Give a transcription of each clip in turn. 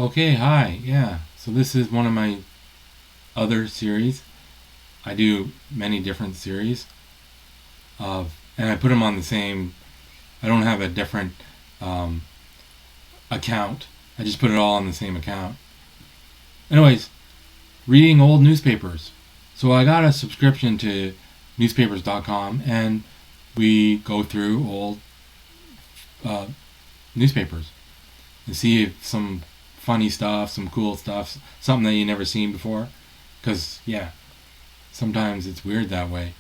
Okay, hi. Yeah. So this is one of my other series. I do many different series and I put them on the same. I don't have a different um, account. I just put it all on the same account. Anyways, reading old newspapers. So I got a subscription to newspapers.com and we go through old uh, newspapers and see if some funny stuff, some cool stuff, something that you never seen before. Because, yeah, sometimes it's weird that way.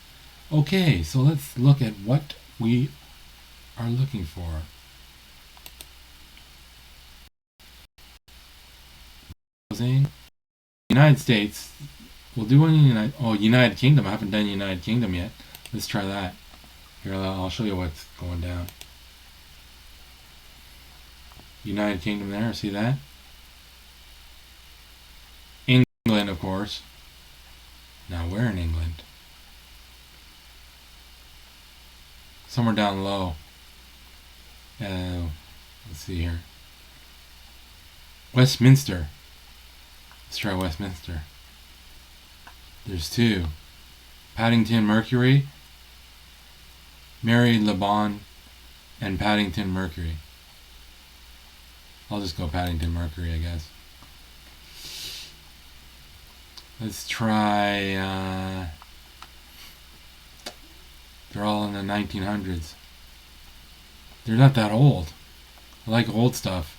Okay, so let's look at what we are looking for. United States. We'll do one in United Kingdom. I haven't done United Kingdom yet. Let's try that. Here, I'll show you what's going down. United Kingdom there, see that? England, of course. Now, where in England? Somewhere down low. Let's see here. Westminster. Let's try Westminster. There's two. Paddington Mercury, Mary Le Bon, and Paddington Mercury. I'll just go Paddington Mercury, I guess. Let's try. They're all in the 1900s. They're not that old. I like old stuff.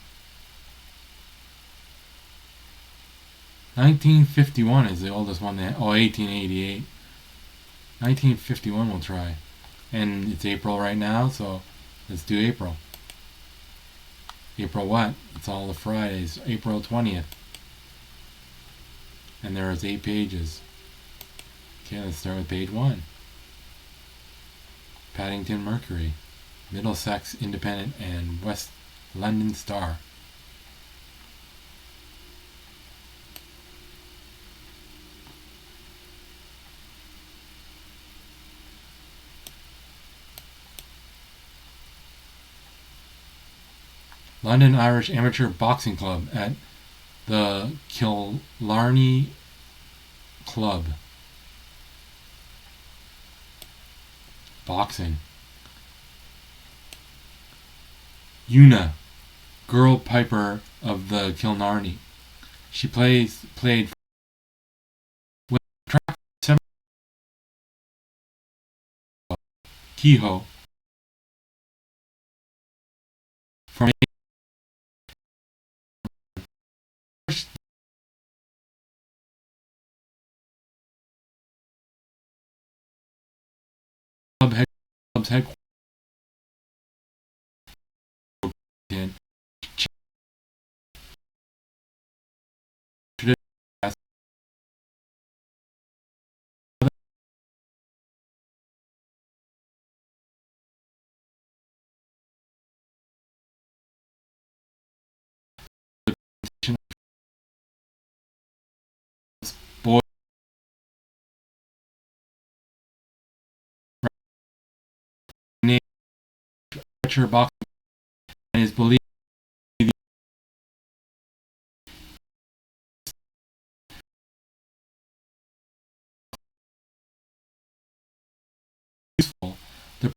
1951 is the oldest one. 1888. 1951 we'll try. And it's April right now, so let's do April. April what? It's all the Fridays. April 20th. And there is 8 pages. Okay, let's start with page 1. Paddington Mercury, Middlesex Independent, and West London Star. London Irish Amateur Boxing Club at the Killarney Club. Boxing. Una, girl piper of the Killarney. She played with track 7 Kehoe from club's headquarters in boy named amateur boxing and is believed useful. The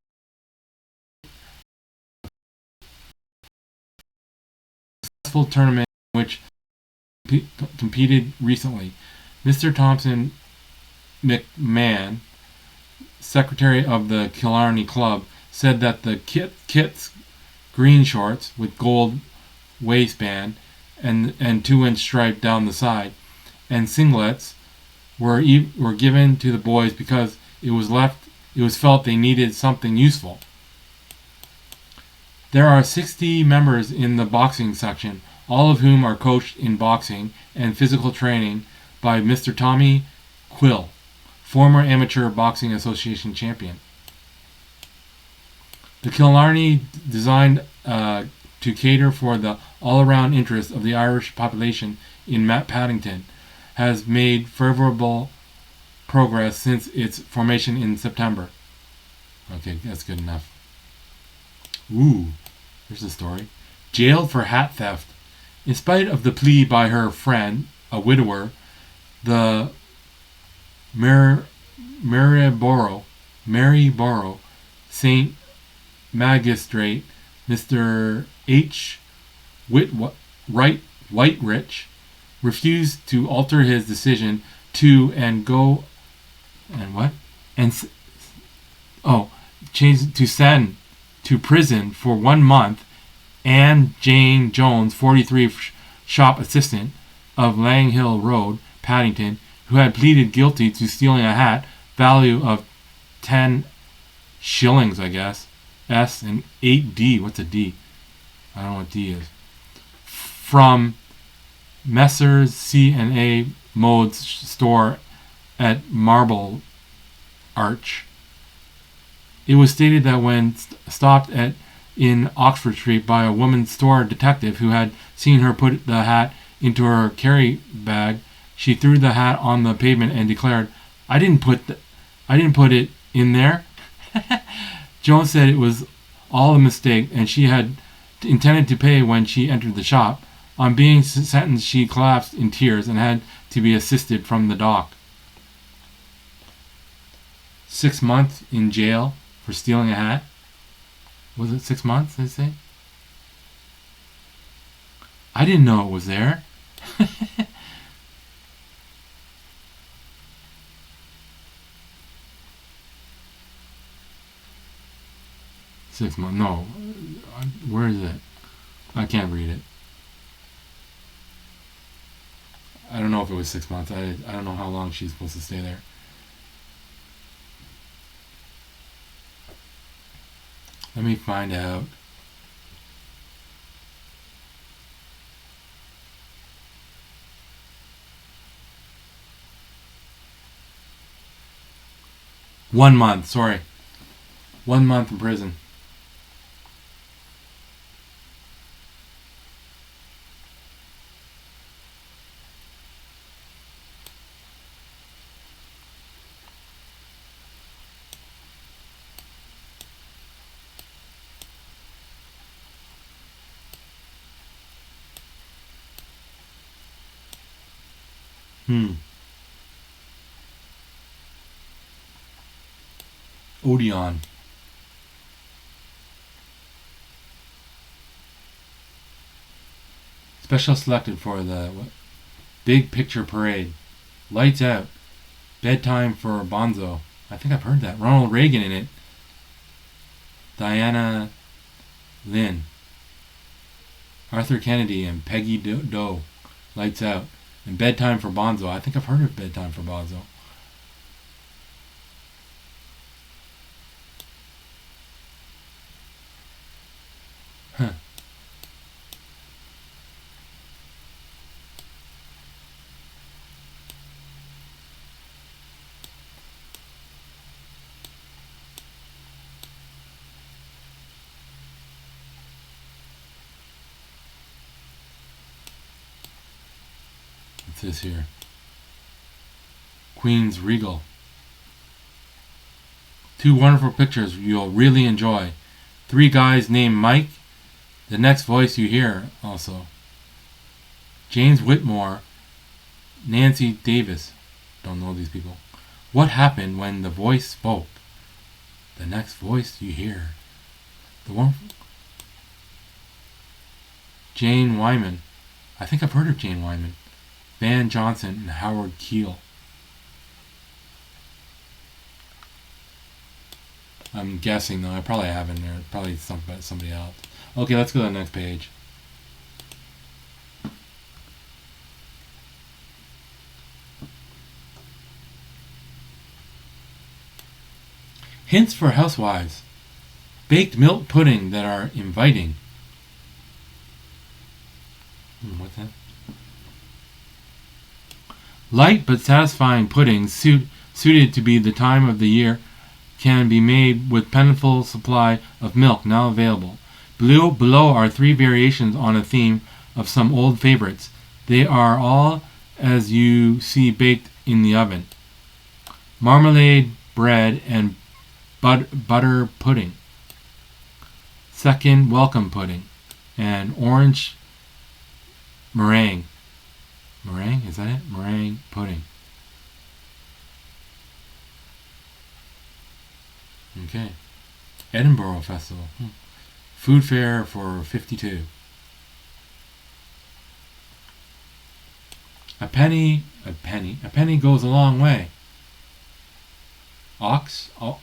successful tournament in which competed recently. Mr. Thompson McMahon, secretary of the Killarney Club, said that the kit's green shorts with gold waistband and 2-inch stripe down the side and singlets were given to the boys because it was felt they needed something useful. There are 60 members in the boxing section, all of whom are coached in boxing and physical training by Mr. Tommy Quill, former Amateur Boxing Association champion. The Killarney, designed to cater for the all-around interest of the Irish population in Paddington, has made favorable progress since its formation in September. Okay, that's good enough. Ooh, here's the story. Jailed for hat theft. In spite of the plea by her friend, a widower, the Maryborough St. Magistrate, Mr. H. Whiterich, refused to alter his decision to send to prison for 1 month Anne Jane Jones, 43, shop assistant of Lang Hill Road, Paddington, who had pleaded guilty to stealing a hat value of 10 shillings, I guess, S, and 8D. What's a D? I don't know what D is. From Messrs. C&A Mode's store at Marble Arch. It was stated that when stopped in Oxford Street by a woman store detective who had seen her put the hat into her carry bag, she threw the hat on the pavement and declared, I didn't put it in there." Jones said it was all a mistake and she had intended to pay when she entered the shop. On being sentenced, she collapsed in tears and had to be assisted from the dock. 6 months in jail for stealing a hat. Was it 6 months, they say? I didn't know it was there. 6 months. No. Where is it? I can't read it. I don't know if it was 6 months. I don't know how long she's supposed to stay there. Let me find out. One month, sorry. 1 month in prison. Odeon. Special selected for the Big Picture Parade. Lights Out. Bedtime for Bonzo. I think I've heard that. Ronald Reagan in it. Diana Lynn. Arthur Kennedy and Peggy Doe. Lights Out. And Bedtime for Bonzo. I think I've heard of Bedtime for Bonzo. Huh. What's this here? Queen's Regal. 2 wonderful pictures you'll really enjoy. 3 guys named Mike. The next voice you hear also. James Whitmore. Nancy Davis. Don't know these people. What happened when the voice spoke? The next voice you hear. The one. Jane Wyman. I think I've heard of Jane Wyman. Van Johnson and Howard Keel. I'm guessing though. I probably haven't. There probably somebody else. Okay, let's go to the next page. Hints for housewives. Baked milk pudding that are inviting. What's that? Light but satisfying puddings suited to be the time of the year can be made with plentiful supply of milk now available. Below are 3 variations on a theme of some old favorites. They are all as you see baked in the oven. Marmalade bread and butter pudding. Second, welcome pudding. And orange Meringue. Meringue? Is that it? Meringue pudding. Okay. Edinburgh Festival. Food fair for 52. A penny goes a long way. Oxo?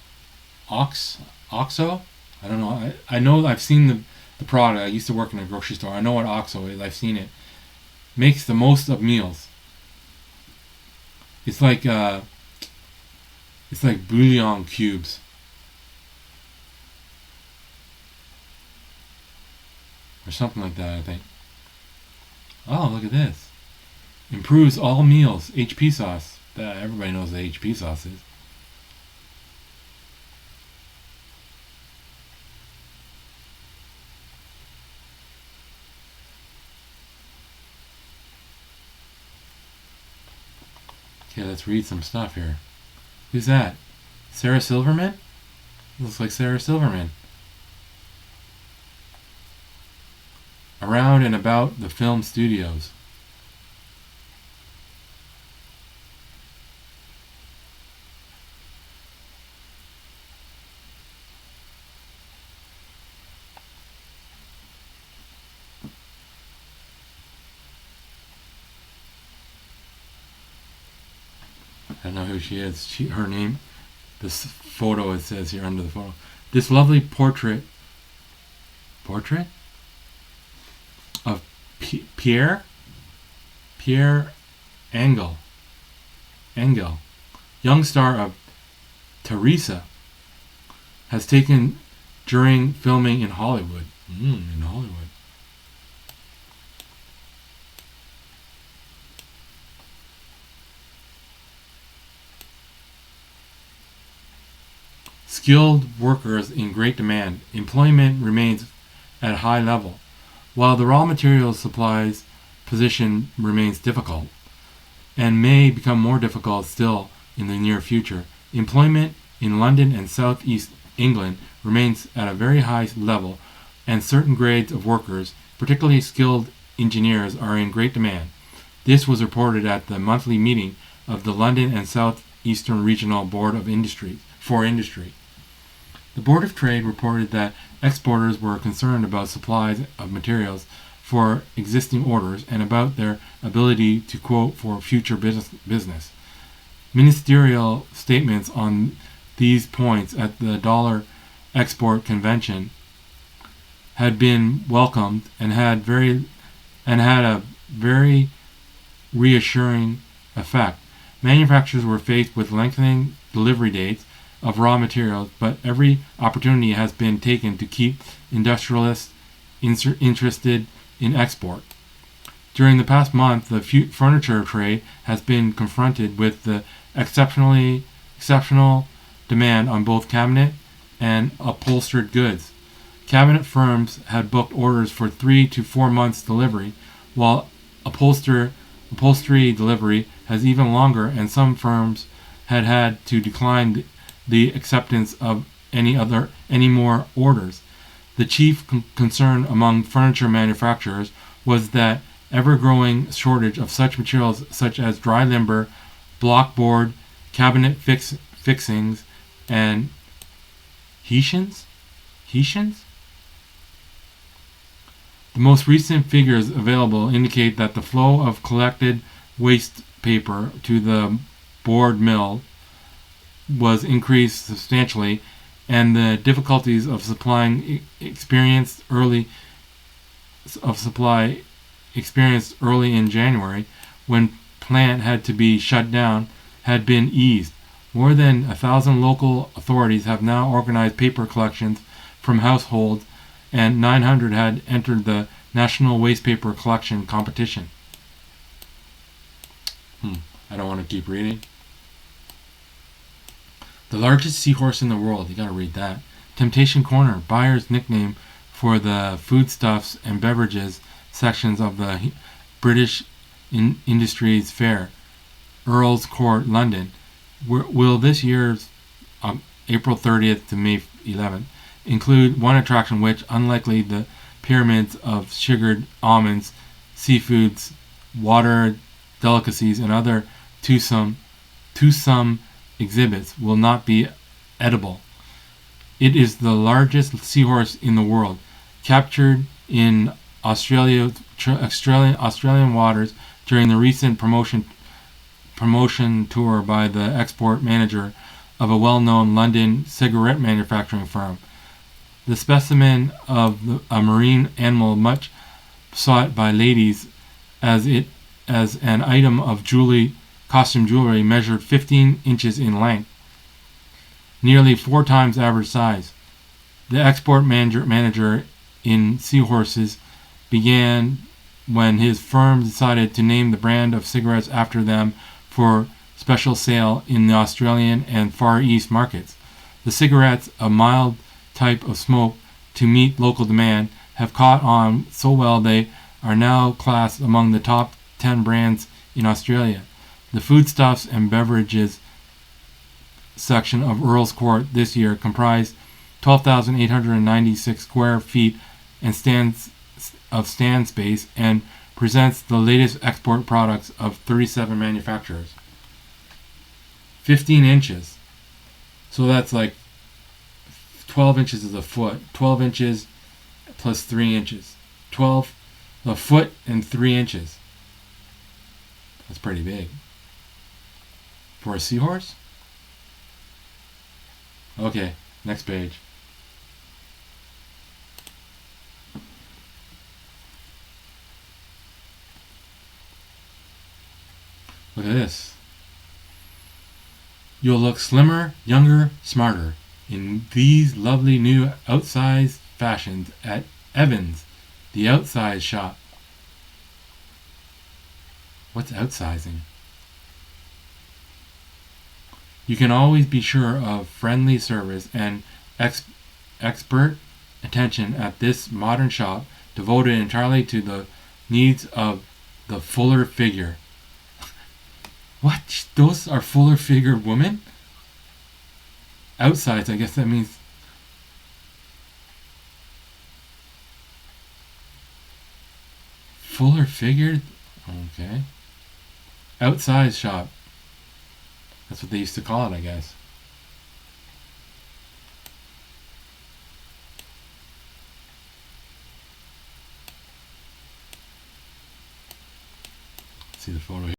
I don't know. I know I've seen the product. I used to work in a grocery store. I know what Oxo is. I've seen it. Makes the most of meals. It's like bouillon cubes. Or something like that, I think. Oh, look at this. Improves all meals. HP sauce. Everybody knows what HP sauce is. Okay, let's read some stuff here. Who's that? Sarah Silverman? Looks like Sarah Silverman. Around and about the film studios. I don't know who she is. Her name, this photo, it says here under the photo. This lovely portrait of Pierre Engel, young star of Teresa, has taken during filming in Hollywood. In Hollywood. Skilled workers in great demand. Employment remains at a high level, while the raw materials supplies position remains difficult, and may become more difficult still in the near future. Employment in London and South East England remains at a very high level, and certain grades of workers, particularly skilled engineers, are in great demand. This was reported at the monthly meeting of the London and South Eastern Regional Board of Industry. The Board of Trade reported that exporters were concerned about supplies of materials for existing orders and about their ability to quote for future business. Ministerial statements on these points at the Dollar Export Convention had been welcomed and had a very reassuring effect. Manufacturers were faced with lengthening delivery dates of raw materials, but every opportunity has been taken to keep industrialists interested in export. During the past month, the furniture trade has been confronted with the exceptional demand on both cabinet and upholstered goods. Cabinet firms had booked orders for 3 to 4 months delivery, while upholstery delivery has even longer, and some firms had to decline the acceptance of any more orders. The chief concern among furniture manufacturers was that ever-growing shortage of such materials such as dry timber, blockboard, cabinet fixings, and hessians? The most recent figures available indicate that the flow of collected waste paper to the board mill was increased substantially, and the difficulties of supplying experienced early in January, when plant had to be shut down, had been eased. More than 1,000 local authorities have now organized paper collections from households, and 900 had entered the National Waste Paper Collection Competition. I don't want to keep reading. The largest seahorse in the world. You gotta read that. Temptation Corner, buyer's nickname for the foodstuffs and beverages sections of the British Industries Fair, Earl's Court, London. Will this year's April 30th to May 11th include one attraction which, unlikely the pyramids of sugared almonds seafoods, water delicacies, and other toothsome exhibits will not be edible. It is the largest seahorse in the world, captured in Australian waters during the recent promotion tour by the export manager of a well-known London cigarette manufacturing firm. The specimen of a marine animal much sought by ladies as an item of costume jewelry measured 15 inches in length, nearly 4 times average size. The export manager in seahorses began when his firm decided to name the brand of cigarettes after them for special sale in the Australian and Far East markets. The cigarettes, a mild type of smoke to meet local demand, have caught on so well they are now classed among the top 10 brands in Australia. The foodstuffs and beverages section of Earl's Court this year comprised 12,896 square feet and stand space and presents the latest export products of 37 manufacturers. 15 inches. So that's like 12 inches is a foot. 12 inches plus 3 inches. 12, a foot and 3 inches. That's pretty big. For a seahorse? Okay, next page. Look at this. You'll look slimmer, younger, smarter in these lovely new outsized fashions at Evans, the outsize shop. What's outsizing? You can always be sure of friendly service and expert attention at this modern shop devoted entirely to the needs of the fuller figure. What? Those are fuller figured women? Outsides, I guess that means. Fuller figured? Okay. Outside shop. That's what they used to call it, I guess. Let's see the photo here.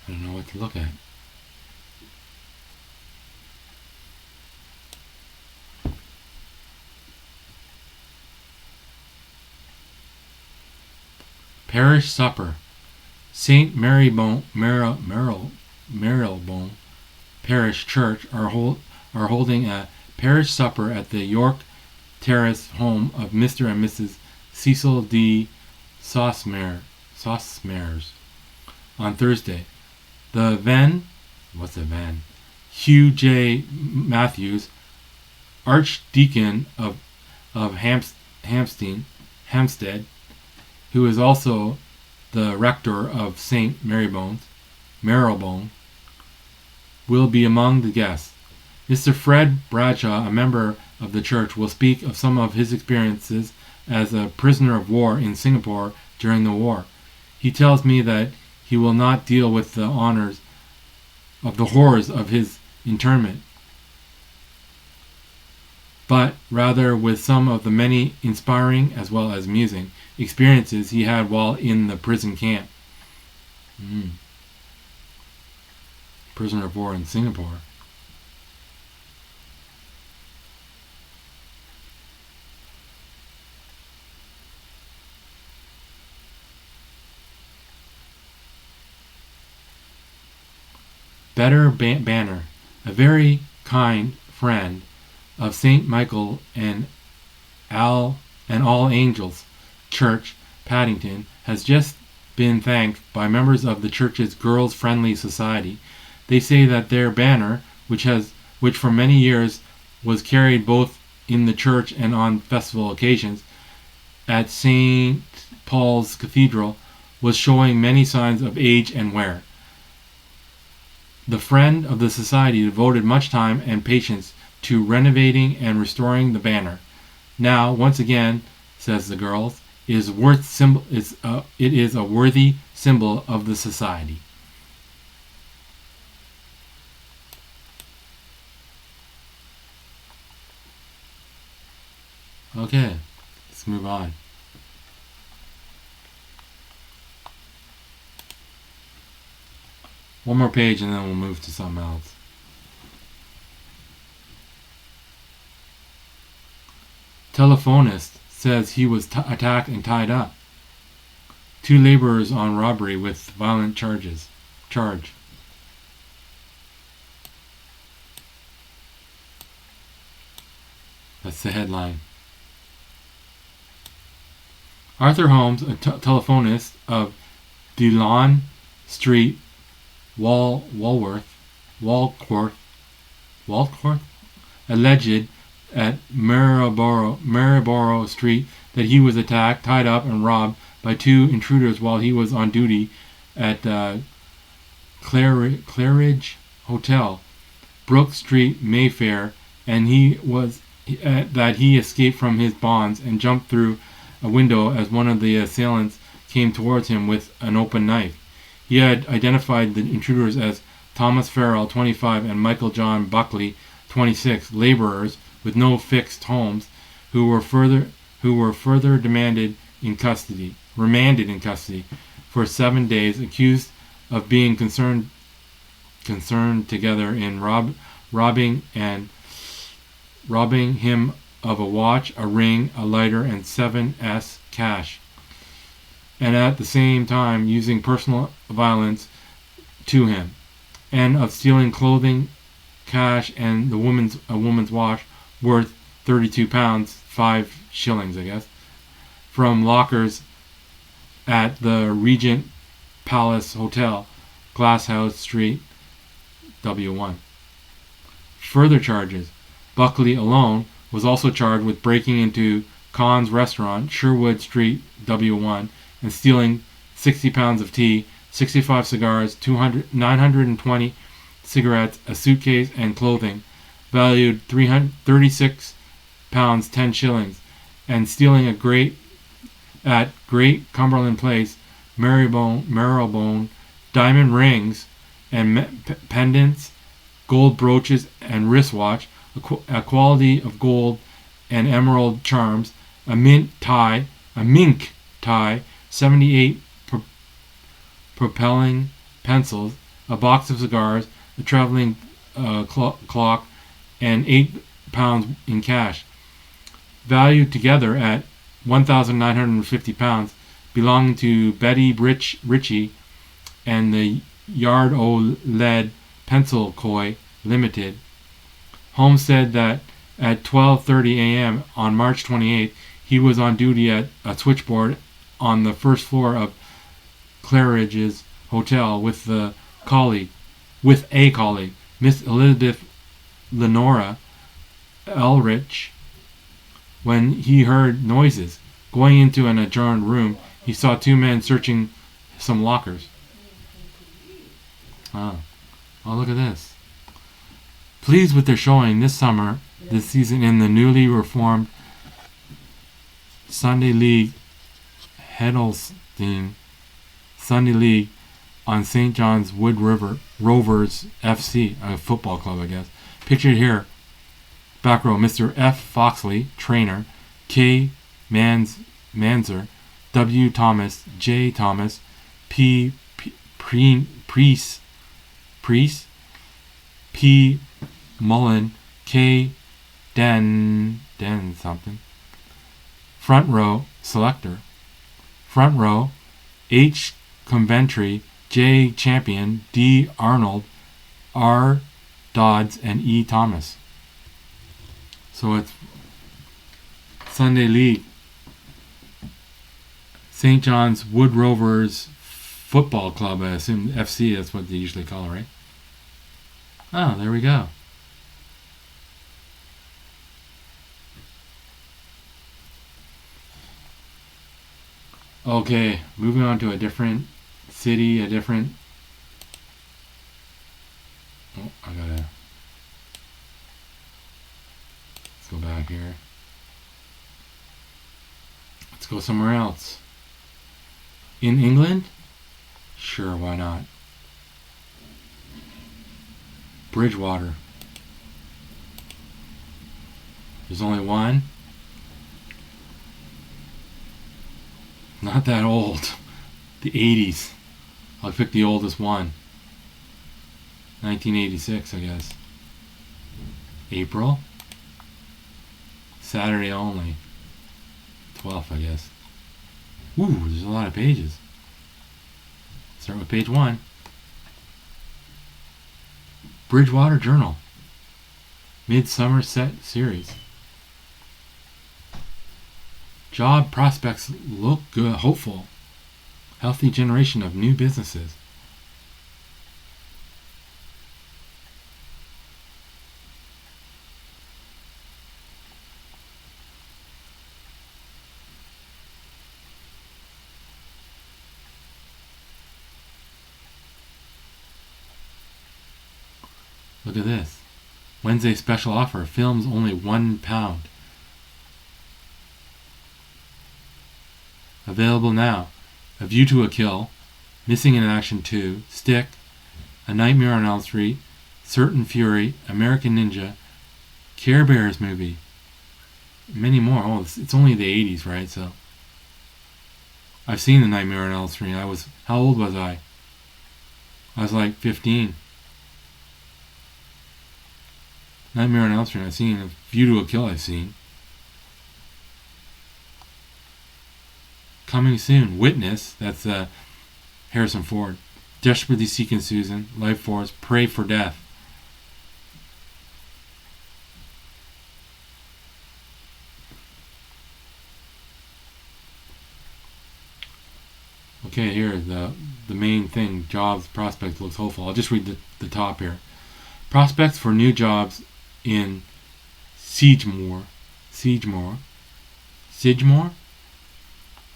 I don't know what to look at. Parish supper. St. Marylebone Parish Church are holding a parish supper at the York Terrace home of Mr. and Mrs. Cecil D. Sosmares on Thursday. The Ven, what's a Ven? Hugh J. Matthews, Archdeacon of Hampstead, who is also the rector of St. Marylebone, will be among the guests. Mr. Fred Bradshaw, a member of the church, will speak of some of his experiences as a prisoner of war in Singapore during the war. He tells me that he will not deal with the horrors of his internment, but rather with some of the many inspiring as well as amusing experiences he had while in the prison camp. Prisoner of war in Singapore. Better Banner, a very kind friend of St. Michael and All Angels Church, Paddington, has just been thanked by members of the church's Girls Friendly Society. They say that their banner, which for many years was carried both in the church and on festival occasions at St. Paul's Cathedral, was showing many signs of age and wear. The friend of the society devoted much time and patience to renovating and restoring the banner. Now, once again, says the girls, it is a worthy symbol of the society. Okay, let's move on. One more page and then we'll move to something else. Telephonist says he was attacked and tied up. 2 laborers on robbery with violent charge. That's the headline. Arthur Holmes, a telephonist of Delawn Street, Walworth, alleged at Maryborough Street that he was attacked, tied up, and robbed by 2 intruders while he was on duty at Claridge Hotel, Brook Street, Mayfair, and he escaped from his bonds and jumped through a window as one of the assailants came towards him with an open knife. He had identified the intruders as Thomas Farrell, 25, and Michael John Buckley, 26, laborers with no fixed homes, who were further remanded in custody for 7 days, accused of being concerned together in robbing him of a watch, a ring, a lighter, and 7s cash, and at the same time using personal violence to him, and of stealing clothing, cash, and a woman's watch worth £32, 5 shillings, I guess, from lockers at the Regent Palace Hotel, Glasshouse Street, W1. Further charges. Buckley alone was also charged with breaking into Khan's restaurant, Sherwood Street, W1, and stealing 60 pounds of tea, 65 cigars, 920 cigarettes, a suitcase, and clothing, valued £36, 10 shillings, and stealing at Great Cumberland Place, Marylebone, diamond rings and pendants, gold brooches and wristwatch, a quality of gold and emerald charms, a mink tie, 78 propelling pencils, a box of cigars, a traveling clock, and £8 in cash, valued together at £1,950, belonging to Betty Ritchie and the Yard O Lead Pencil Co. Limited. Holmes said that at 12:30 a.m. on March 28th, he was on duty at a switchboard on the first floor of Claridge's Hotel with a colleague, Miss Elizabeth Lenora Elrich. When he heard noises going into an adjourned room, he saw 2 men searching some lockers. Oh, look at this. Pleased with their showing this season in the newly reformed Sunday League Heddleston Sunday League on St. John's Wood River Rovers FC, a football club, I guess. Pictured here, back row, Mr. F. Foxley, trainer, K. Manzer, W. Thomas, J. Thomas, P. Priest, P. Mullen, K. Den something. Front row, selector. Front row, H. Coventry, J. Champion, D. Arnold, R. Dodds, and E. Thomas. So it's Sunday League. St. John's Wood Rovers Football Club, I assume FC, that's what they usually call it, right? Oh, there we go. Okay, moving on to a different city, Oh, let's go back here. Let's go somewhere else. In England? Sure, why not? Bridgewater. There's only one. Not that old. The 80s. I'll pick the oldest one. 1986, I guess. April. Saturday only. 12th, I guess. Ooh, there's a lot of pages. Start with page 1. Bridgewater Journal. Midsummer Set Series. Job prospects look good, hopeful. Healthy generation of new businesses. Look at this. Wednesday special offer. Films only £1. Available now. A View to a Kill, Missing in Action 2, Stick, A Nightmare on Elm Street, Certain Fury, American Ninja, Care Bears movie, many more. Oh, it's only the 80s, right? So I've seen The Nightmare on Elm Street. How old was I? I was like 15. Nightmare on Elm Street I've seen. A View to a Kill I've seen. Coming soon, Witness, that's Harrison Ford. Desperately Seeking Susan, Life Force, Pray for Death. Okay, here, the main thing, jobs, prospects, looks hopeful. I'll just read the top here. Prospects for new jobs in Sigemore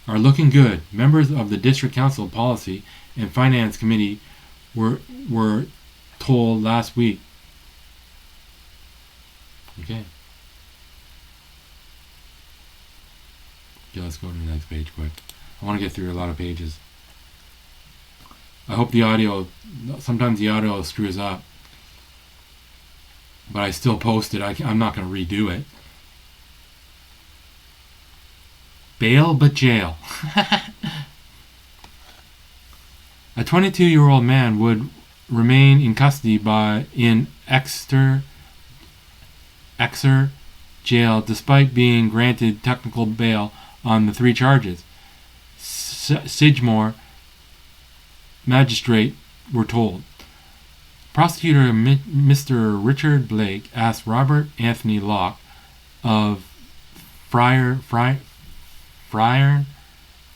are looking good. Members of the District Council Policy and Finance Committee were told last week. Okay, let's go to the next page quick. I want to get through a lot of pages. I hope sometimes the audio screws up, but I still post it. I'm not going to redo it. Bail but jail. A 22-year-old man would remain in custody in Exeter jail despite being granted technical bail on the 3 charges. Sigemore magistrate were told. Prosecutor Mr. Richard Blake asked Robert Anthony Locke of Friar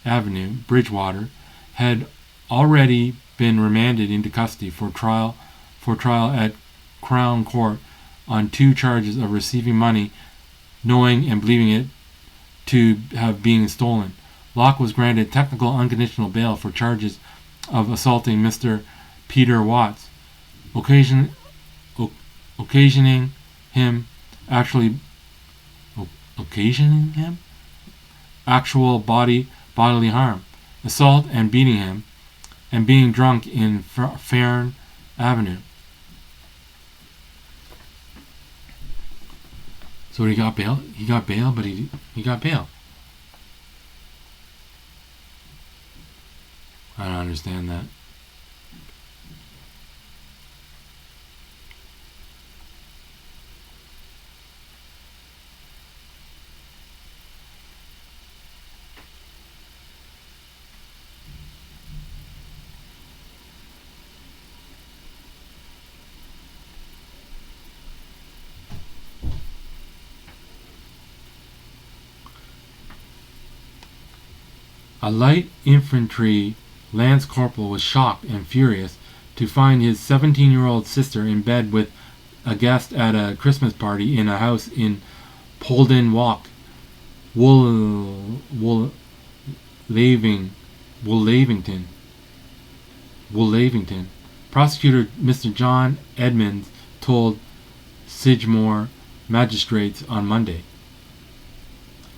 Avenue, Bridgewater, had already been remanded into custody for trial at Crown Court on 2 charges of receiving money, knowing and believing it to have been stolen. Locke was granted technical unconditional bail for charges of assaulting Mr. Peter Watts. Occasionally occasioning him actually occasioning him actual bodily harm, assault and beating him, and being drunk in Farn Avenue. So he got bail. He got bail, but he got bail. I don't understand that. A light infantry lance corporal was shocked and furious to find his 17-year-old sister in bed with a guest at a Christmas party in a house in Polden Walk, Woollavington. Prosecutor Mr. John Edmonds told Sidgmore magistrates on Monday.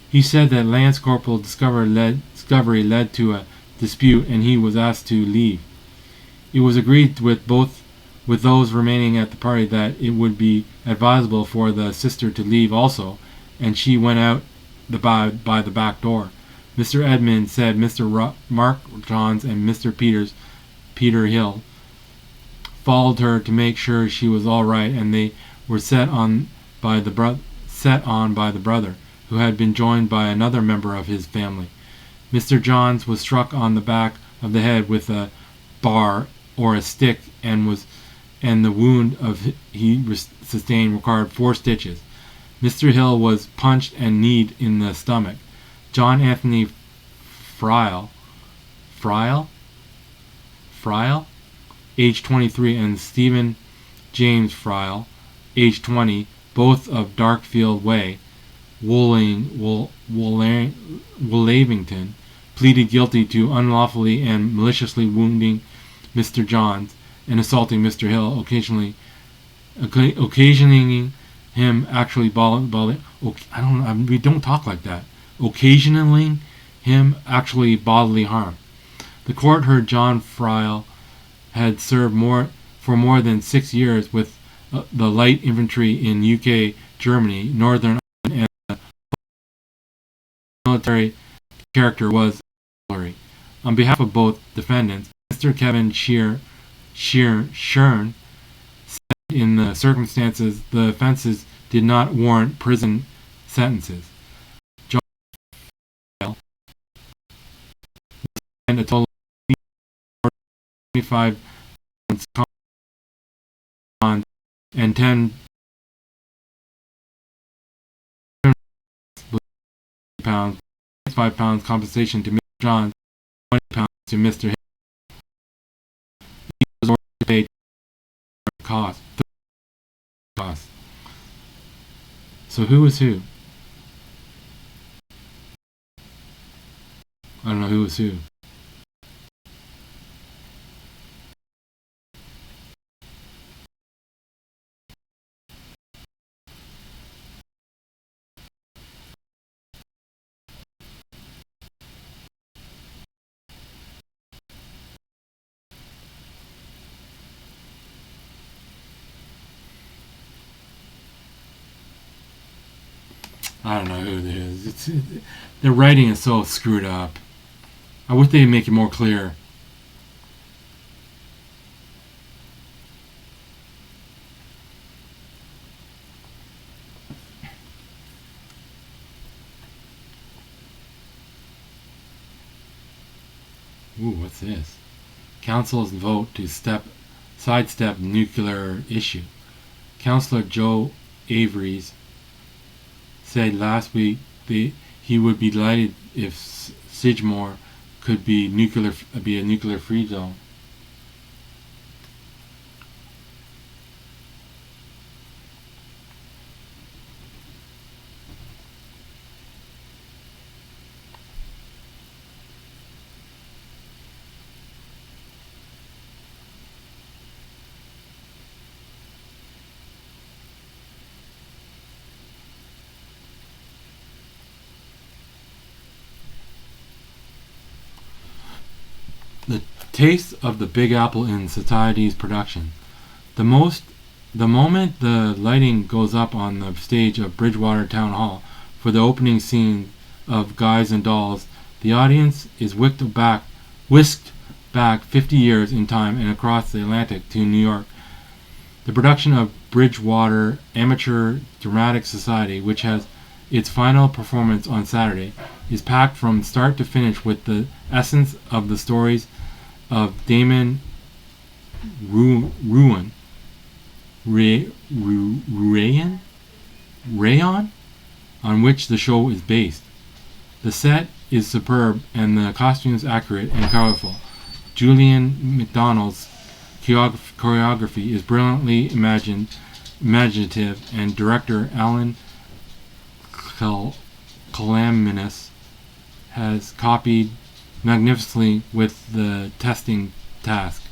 He said that Lance Corporal discovery led to a dispute and he was asked to leave. It was agreed with those remaining at the party that it would be advisable for the sister to leave also, and she went out by the back door. Mr. Edmonds said Mr. Mark Johns and Mr. Peter Hill followed her to make sure she was all right, and they were set on by the brother, who had been joined by another member of his family. Mr. Johns was struck on the back of the head with a bar or a stick, and the wound he sustained required 4 stitches. Mr. Hill was punched and kneed in the stomach. John Anthony Friel, age 23, and Stephen James Friel, age 20, both of Darkfield Way, Woollavington, pleaded guilty to unlawfully and maliciously wounding Mr. Johns and assaulting Mr. Hill, occasioning him actually we don't talk like that. Occasioning him actually bodily harm. The court heard John Friel had served for more than 6 years with the light infantry in UK, Germany, Northern Ireland, and the military character was artillery. On behalf of both defendants, Mr. Kevin Shearn said in the circumstances the offences did not warrant prison sentences. John Friel was a total of 25 pounds and 10 pounds, 5 pounds compensation to Mr. Johns, 20 pounds to Mr. Hill. He was ordered to pay costs. So who was who? I don't know who was who. I don't know who it is. Their writing is so screwed up. I wish they'd make it more clear. Ooh, what's this? Council's vote to sidestep nuclear issue. Councillor Joe Avery's said last week he would be delighted if Sidgmore could be a nuclear-free zone. The taste of the Big Apple in Satie's production. The moment the lighting goes up on the stage of Bridgewater Town Hall for the opening scene of Guys and Dolls, the audience is whisked back 50 years in time and across the Atlantic to New York. The production of Bridgewater Amateur Dramatic Society, which has its final performance on Saturday, is packed from start to finish with the essence of the stories of Damon Rayon, on which the show is based. The set is superb and the costumes accurate and colorful. Julian McDonald's choreography is brilliantly imaginative, and director Alan Kalaminas has copied magnificently with a testing task.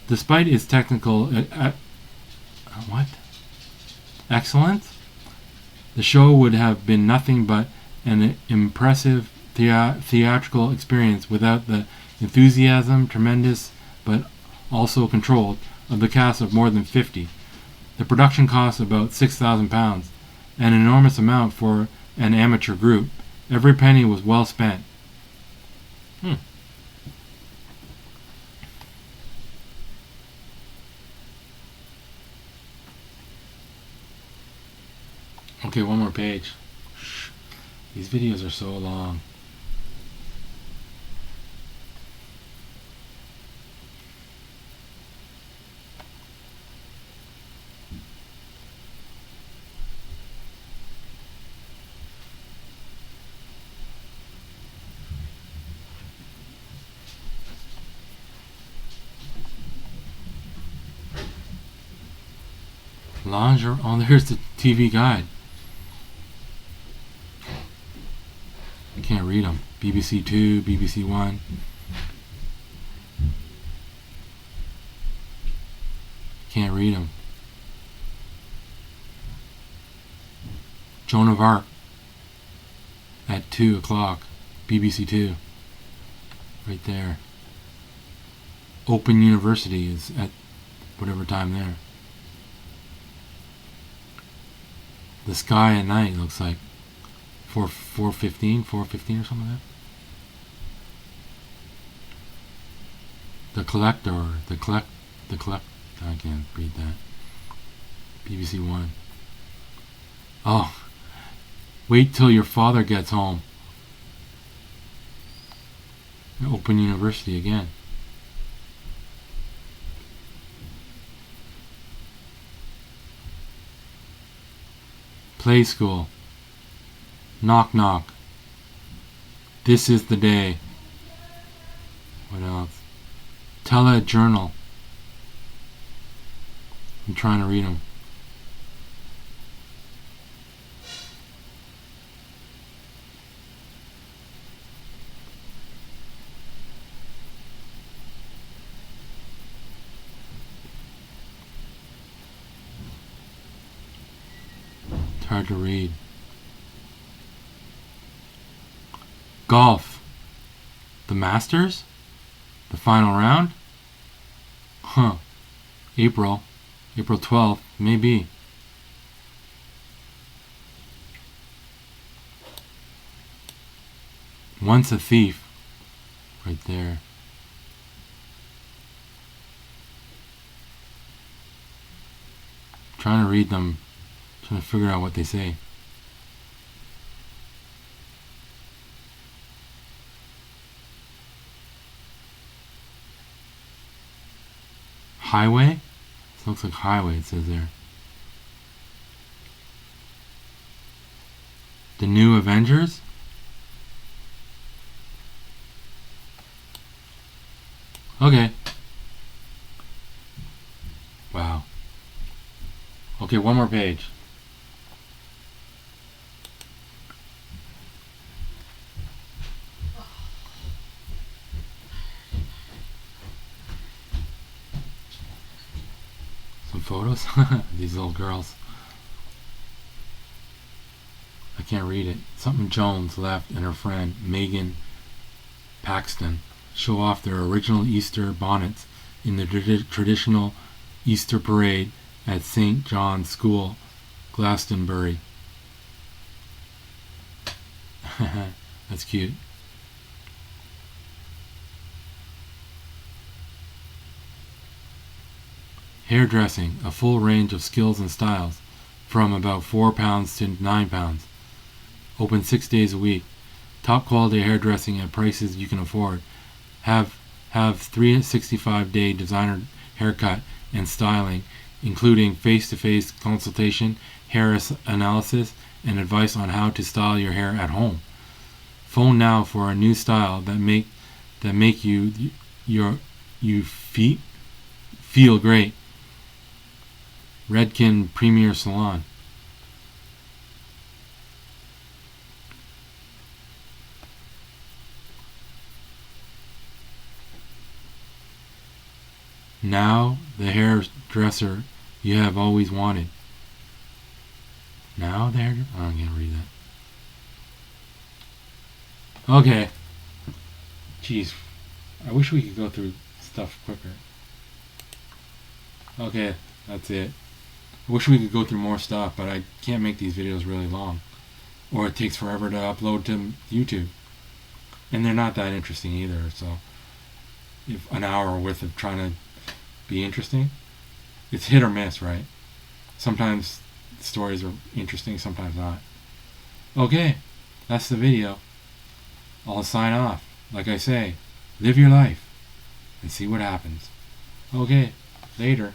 Despite its technical excellence, the show would have been nothing but an impressive theatrical experience without the enthusiasm, tremendous but also controlled, of the cast of more than 50. The production cost about £6,000, an enormous amount for an amateur group. Every penny was well spent. Okay, one more page. Shh. These videos are so long. Oh, there's the TV guide. I can't read them. BBC 2, BBC 1. Can't read them. Joan of Arc at 2 o'clock. BBC 2. Right there. Open University is at whatever time there. The Sky at Night looks like 4:15 or something like that. The Collector, I can't read that. BBC 1. Oh, wait till your father gets home. Open University again. Play School. Knock Knock. This is the Day. What else? Telejournal. I'm trying to read them. It's hard to read. Golf. The Masters? The final round? April 12th, maybe. Once a Thief. Right there. Trying to read them. Trying to figure out what they say. Highway? This looks like Highway, it says there. The New Avengers? Okay. Wow. Okay, one more page. Photos? These little girls. I can't read it. Something Jones left and her friend Megan Paxton show off their original Easter bonnets in the traditional Easter parade at St. John's School, Glastonbury. That's cute. Hairdressing, a full range of skills and styles, from about £4 to £9. Open 6 days a week. Top quality hairdressing at prices you can afford. Have 365-day designer haircut and styling, including face-to-face consultation, hair analysis, and advice on how to style your hair at home. Phone now for a new style that make you feel great. Redken Premier Salon. Now the hairdresser you have always wanted. Now the hairdresser. I'm gonna read that. Okay. Jeez, I wish we could go through stuff quicker. Okay, that's it. I wish we could go through more stuff, but I can't make these videos really long, or it takes forever to upload to YouTube, and they're not that interesting either. So, if an hour worth of trying to be interesting, it's hit or miss, right? Sometimes stories are interesting, sometimes not. Okay, that's the video. I'll sign off. Like I say, live your life and see what happens. Okay, later.